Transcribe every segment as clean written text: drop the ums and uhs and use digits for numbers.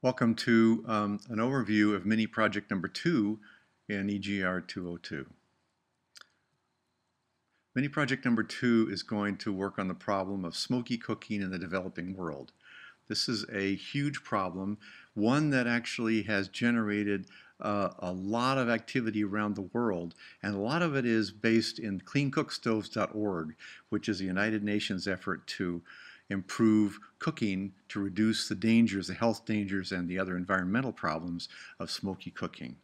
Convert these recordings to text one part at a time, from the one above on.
Welcome to an overview of mini project number 2 in EGR 202. Mini project number 2 is going to work on the problem of smoky cooking in the developing world. This is a huge problem, one that actually has generated a lot of activity around the world, and a lot of it is based in cleancookstoves.org, which is a United Nations effort to improve cooking to reduce the dangers, the health dangers, and the other environmental problems of smoky cooking.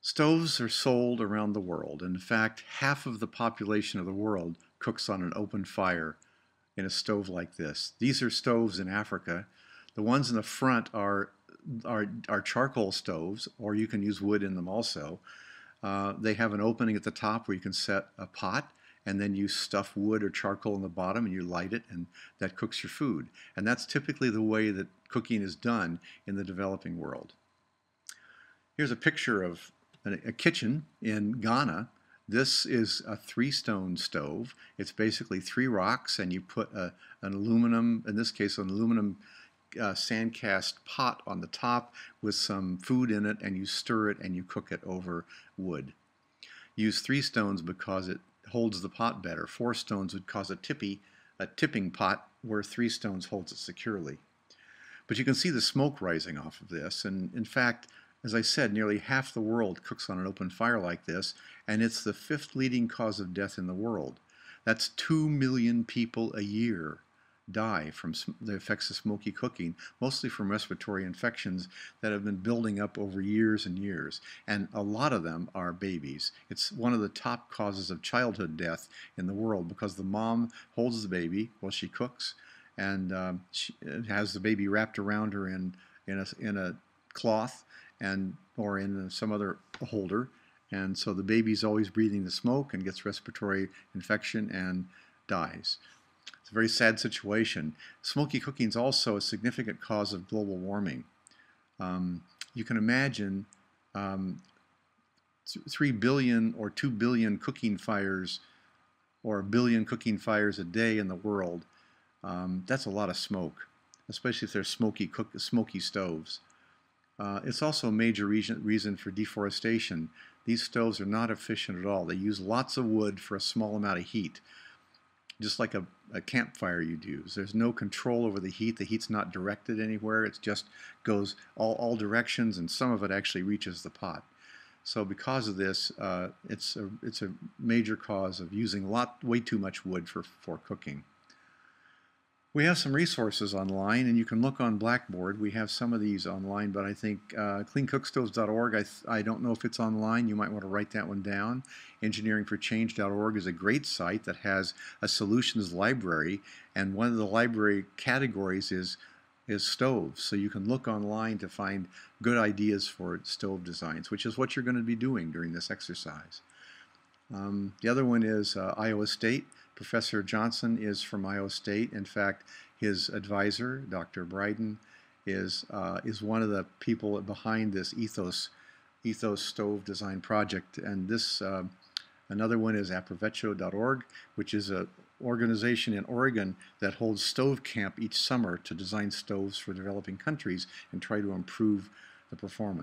Stoves are sold around the world. In fact, half of the population of the world cooks on an open fire in a stove like this. These are stoves in Africa. The ones in the front are charcoal stoves, or you can use wood in them also. They have an opening at the top where you can set a pot, and then you stuff wood or charcoal in the bottom and you light it, and that cooks your food. And that's typically the way that cooking is done in the developing world. Here's a picture of a kitchen in Ghana. This is a 3-stone stove. It's basically 3 rocks, and you put an aluminum, in this case an aluminum sand cast pot on the top with some food in it, and you stir it and you cook it over wood. Use 3 stones because it holds the pot better. 4 stones would cause a tipping pot, where 3 stones holds it securely. But you can see the smoke rising off of this, and in fact, as I said, nearly half the world cooks on an open fire like this, and it's the 5th leading cause of death in the world. That's 2 million people a year die from the effects of smoky cooking, mostly from respiratory infections that have been building up over years and years. And a lot of them are babies. It's one of the top causes of childhood death in the world because the mom holds the baby while she cooks, and she has the baby wrapped around her in a cloth or in some other holder, and so the baby's always breathing the smoke and gets respiratory infection and dies. It's a very sad situation. Smoky cooking is also a significant cause of global warming. You can imagine 3 billion or 2 billion cooking fires, or a billion cooking fires a day in the world. That's a lot of smoke, especially if they're smoky stoves. It's also a major reason for deforestation. These stoves are not efficient at all. They use lots of wood for a small amount of heat, just like a campfire you'd use. There's no control over the heat. The heat's not directed anywhere. It just goes all directions, and some of it actually reaches the pot. So because of this, it's a major cause of using way too much wood for cooking. We have some resources online, and you can look on Blackboard. We have some of these online, but I think cleancookstoves.org, I don't know if it's online. You might want to write that one down. Engineeringforchange.org is a great site that has a solutions library, and one of the library categories is stoves. So you can look online to find good ideas for stove designs, which is what you're going to be doing during this exercise. The other one is Iowa State. Professor Johnson is from Iowa State. In fact, his advisor, Dr. Bryden, is one of the people behind this Ethos stove design project. And this another one is aprovecho.org, which is an organization in Oregon that holds stove camp each summer to design stoves for developing countries and try to improve the performance.